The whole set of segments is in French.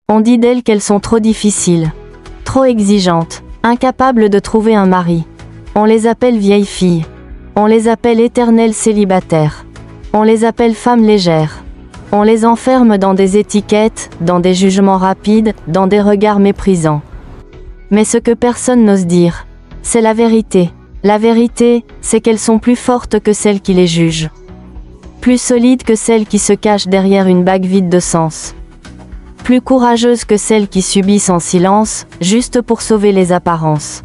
On dit d'elles qu'elles sont trop difficiles, trop exigeantes, incapables de trouver un mari. On les appelle vieilles filles. On les appelle éternelles célibataires. On les appelle femmes légères. On les enferme dans des étiquettes, dans des jugements rapides, dans des regards méprisants. Mais ce que personne n'ose dire, c'est la vérité. La vérité, c'est qu'elles sont plus fortes que celles qui les jugent. Plus solides que celles qui se cachent derrière une bague vide de sens. Plus courageuses que celles qui subissent en silence, juste pour sauver les apparences.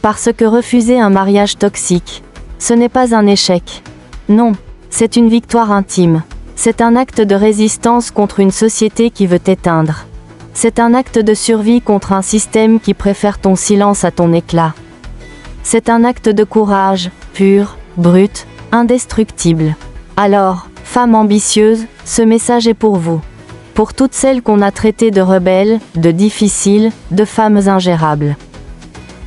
Parce que refuser un mariage toxique, ce n'est pas un échec. Non, c'est une victoire intime. C'est un acte de résistance contre une société qui veut t'éteindre. C'est un acte de survie contre un système qui préfère ton silence à ton éclat. C'est un acte de courage, pur, brut, indestructible. Alors, femmes ambitieuses, ce message est pour vous. Pour toutes celles qu'on a traitées de rebelles, de difficiles, de femmes ingérables.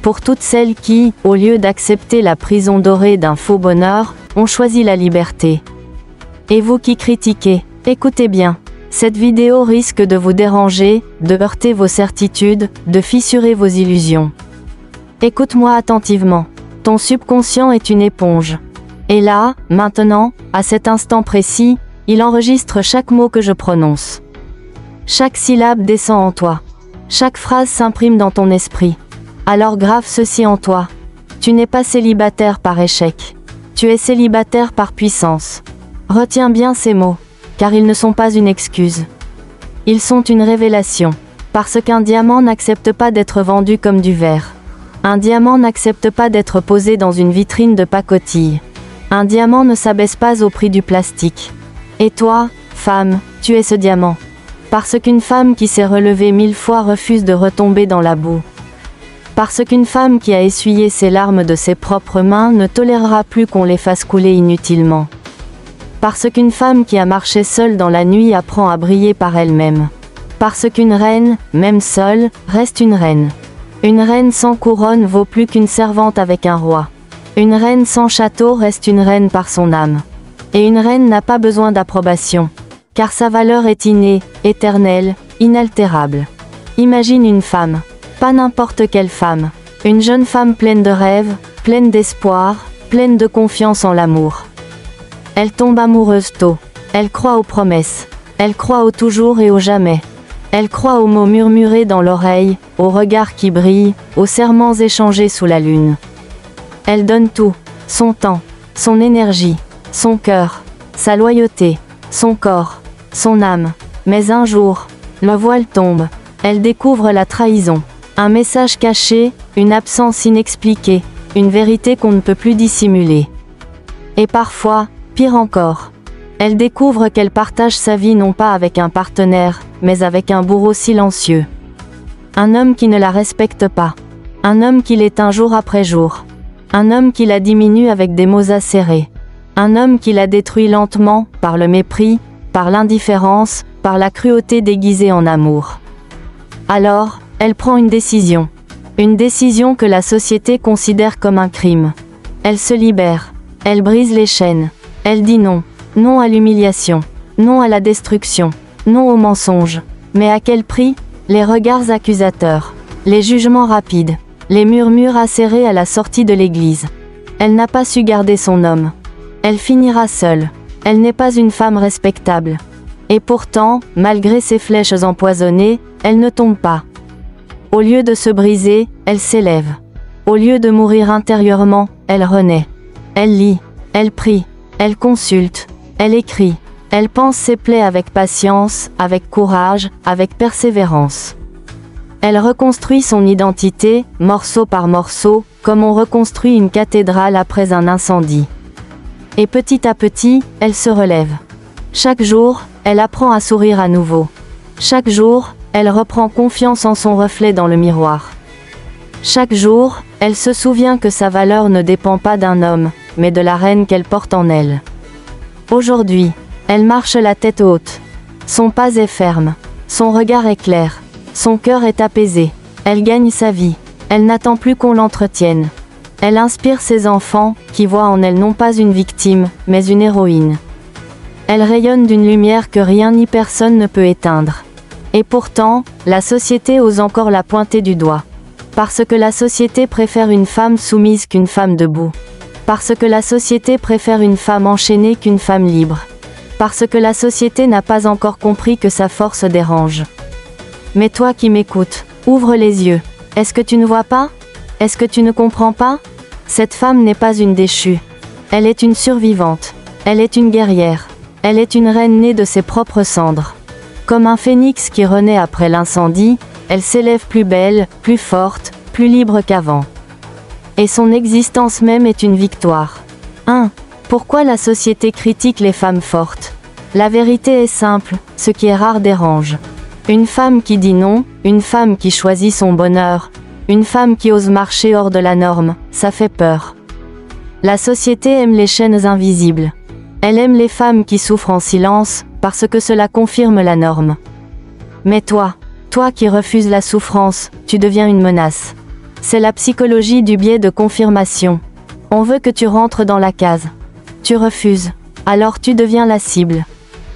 Pour toutes celles qui, au lieu d'accepter la prison dorée d'un faux bonheur, ont choisi la liberté. Et vous qui critiquez, écoutez bien. Cette vidéo risque de vous déranger, de heurter vos certitudes, de fissurer vos illusions. Écoute-moi attentivement. Ton subconscient est une éponge. Et là, maintenant, à cet instant précis, il enregistre chaque mot que je prononce. Chaque syllabe descend en toi. Chaque phrase s'imprime dans ton esprit. Alors grave ceci en toi. Tu n'es pas célibataire par échec. Tu es célibataire par puissance. Retiens bien ces mots, car ils ne sont pas une excuse. Ils sont une révélation. Parce qu'un diamant n'accepte pas d'être vendu comme du verre. Un diamant n'accepte pas d'être posé dans une vitrine de pacotille. Un diamant ne s'abaisse pas au prix du plastique. Et toi, femme, tu es ce diamant. Parce qu'une femme qui s'est relevée 1000 fois refuse de retomber dans la boue. Parce qu'une femme qui a essuyé ses larmes de ses propres mains ne tolérera plus qu'on les fasse couler inutilement. Parce qu'une femme qui a marché seule dans la nuit apprend à briller par elle-même. Parce qu'une reine, même seule, reste une reine. Une reine sans couronne vaut plus qu'une servante avec un roi. Une reine sans château reste une reine par son âme. Et une reine n'a pas besoin d'approbation. Car sa valeur est innée, éternelle, inaltérable. Imagine une femme. Pas n'importe quelle femme. Une jeune femme pleine de rêves, pleine d'espoir, pleine de confiance en l'amour. Elle tombe amoureuse tôt. Elle croit aux promesses. Elle croit au toujours et au jamais. Elle croit aux mots murmurés dans l'oreille, aux regards qui brillent, aux serments échangés sous la lune. Elle donne tout, son temps, son énergie, son cœur, sa loyauté, son corps, son âme. Mais un jour, le voile tombe. Elle découvre la trahison. Un message caché, une absence inexpliquée, une vérité qu'on ne peut plus dissimuler. Et parfois, pire encore, elle découvre qu'elle partage sa vie non pas avec un partenaire, mais avec un bourreau silencieux. Un homme qui ne la respecte pas. Un homme qui l'éteint jour après jour. Un homme qui la diminue avec des mots acérés. Un homme qui la détruit lentement, par le mépris, par l'indifférence, par la cruauté déguisée en amour. Alors, elle prend une décision. Une décision que la société considère comme un crime. Elle se libère. Elle brise les chaînes. Elle dit non. Non à l'humiliation. Non à la destruction. Non au mensonge. Mais à quel prix? Les regards accusateurs. Les jugements rapides. Les murmures acérés à la sortie de l'église. Elle n'a pas su garder son homme. Elle finira seule. Elle n'est pas une femme respectable. Et pourtant, malgré ses flèches empoisonnées, elle ne tombe pas. Au lieu de se briser, elle s'élève. Au lieu de mourir intérieurement, elle renaît. Elle lit. Elle prie. Elle consulte. Elle écrit. Elle pense ses plaies avec patience, avec courage, avec persévérance. Elle reconstruit son identité, morceau par morceau, comme on reconstruit une cathédrale après un incendie. Et petit à petit, elle se relève. Chaque jour, elle apprend à sourire à nouveau. Chaque jour, elle reprend confiance en son reflet dans le miroir. Chaque jour, elle se souvient que sa valeur ne dépend pas d'un homme, mais de la reine qu'elle porte en elle. Aujourd'hui, elle marche la tête haute. Son pas est ferme. Son regard est clair. Son cœur est apaisé. Elle gagne sa vie. Elle n'attend plus qu'on l'entretienne. Elle inspire ses enfants, qui voient en elle non pas une victime, mais une héroïne. Elle rayonne d'une lumière que rien ni personne ne peut éteindre. Et pourtant, la société ose encore la pointer du doigt. Parce que la société préfère une femme soumise qu'une femme debout. Parce que la société préfère une femme enchaînée qu'une femme libre. Parce que la société n'a pas encore compris que sa force dérange. Mais toi qui m'écoutes, ouvre les yeux. Est-ce que tu ne vois pas? Est-ce que tu ne comprends pas? Cette femme n'est pas une déchue. Elle est une survivante. Elle est une guerrière. Elle est une reine née de ses propres cendres. Comme un phénix qui renaît après l'incendie, elle s'élève plus belle, plus forte, plus libre qu'avant. Et son existence même est une victoire. 1. Pourquoi la société critique les femmes fortes? La vérité est simple, ce qui est rare dérange. Une femme qui dit non, une femme qui choisit son bonheur, une femme qui ose marcher hors de la norme, ça fait peur. La société aime les chaînes invisibles. Elle aime les femmes qui souffrent en silence, parce que cela confirme la norme. Mais toi qui refuses la souffrance, tu deviens une menace. C'est la psychologie du biais de confirmation. On veut que tu rentres dans la case. Tu refuses. Alors tu deviens la cible.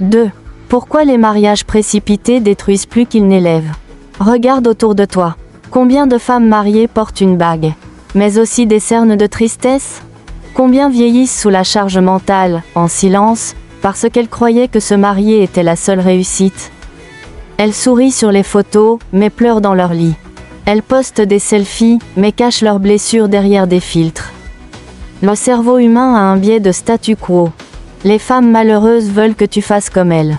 2. Pourquoi les mariages précipités détruisent plus qu'ils n'élèvent? Regarde autour de toi. Combien de femmes mariées portent une bague? Mais aussi des cernes de tristesse? Combien vieillissent sous la charge mentale, en silence, parce qu'elles croyaient que se marier était la seule réussite? Elles sourient sur les photos, mais pleurent dans leur lit. Elles postent des selfies, mais cachent leurs blessures derrière des filtres. Le cerveau humain a un biais de statu quo. Les femmes malheureuses veulent que tu fasses comme elles.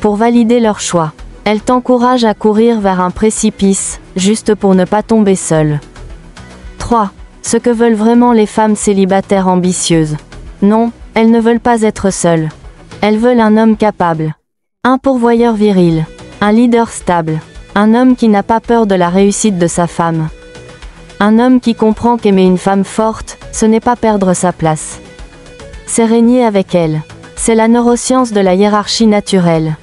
Pour valider leur choix, elles t'encouragent à courir vers un précipice, juste pour ne pas tomber seule. 3. Ce que veulent vraiment les femmes célibataires ambitieuses. Non, elles ne veulent pas être seules. Elles veulent un homme capable. Un pourvoyeur viril. Un leader stable. Un homme qui n'a pas peur de la réussite de sa femme. Un homme qui comprend qu'aimer une femme forte, ce n'est pas perdre sa place. C'est régner avec elle. C'est la neuroscience de la hiérarchie naturelle.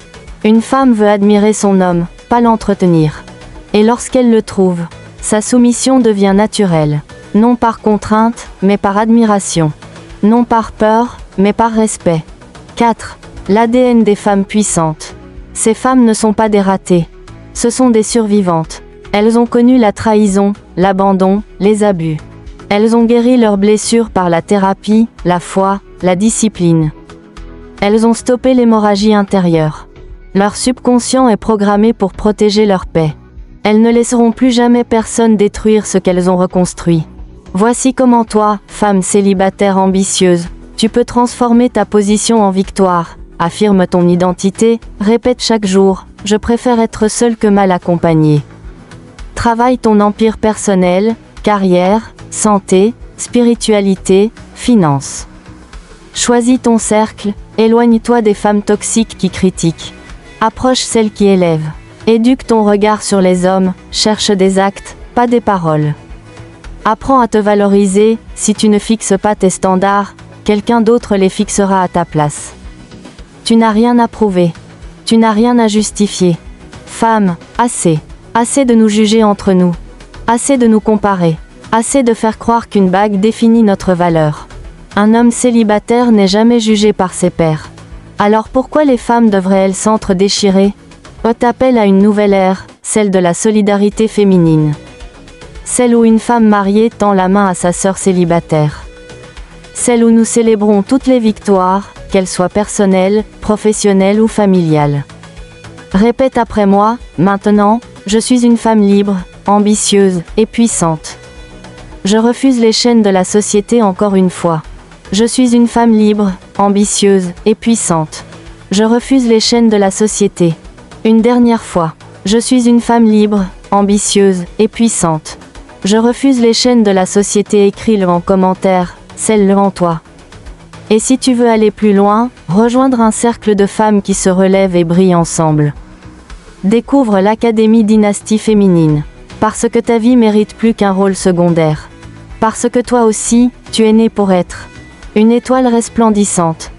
Une femme veut admirer son homme, pas l'entretenir. Et lorsqu'elle le trouve, sa soumission devient naturelle. Non par contrainte, mais par admiration. Non par peur, mais par respect. 4. L'ADN des femmes puissantes. Ces femmes ne sont pas des ratées. Ce sont des survivantes. Elles ont connu la trahison, l'abandon, les abus. Elles ont guéri leurs blessures par la thérapie, la foi, la discipline. Elles ont stoppé l'hémorragie intérieure. Leur subconscient est programmé pour protéger leur paix. Elles ne laisseront plus jamais personne détruire ce qu'elles ont reconstruit. Voici comment toi, femme célibataire ambitieuse, tu peux transformer ta position en victoire. Affirme ton identité, répète chaque jour, je préfère être seule que mal accompagnée. Travaille ton empire personnel, carrière, santé, spiritualité, finances. Choisis ton cercle, éloigne-toi des femmes toxiques qui critiquent. Approche celles qui élèvent. Éduque ton regard sur les hommes, cherche des actes, pas des paroles. Apprends à te valoriser, si tu ne fixes pas tes standards, quelqu'un d'autre les fixera à ta place. Tu n'as rien à prouver. Tu n'as rien à justifier. Femme, assez. Assez de nous juger entre nous. Assez de nous comparer. Assez de faire croire qu'une bague définit notre valeur. Un homme célibataire n'est jamais jugé par ses pairs. Alors pourquoi les femmes devraient-elles s'entre-déchirer? Haute appel à une nouvelle ère, celle de la solidarité féminine. Celle où une femme mariée tend la main à sa sœur célibataire. Celle où nous célébrons toutes les victoires, qu'elles soient personnelles, professionnelles ou familiales. Répète après moi, maintenant, je suis une femme libre, ambitieuse et puissante. Je refuse les chaînes de la société encore une fois. Je suis une femme libre, ambitieuse et puissante. Je refuse les chaînes de la société. Une dernière fois. Je suis une femme libre, ambitieuse et puissante. Je refuse les chaînes de la société. Écris-le en commentaire, scelle-le en toi. Et si tu veux aller plus loin, rejoindre un cercle de femmes qui se relèvent et brillent ensemble. Découvre l'Académie Dynastie Féminine. Parce que ta vie mérite plus qu'un rôle secondaire. Parce que toi aussi, tu es né pour être une étoile resplendissante.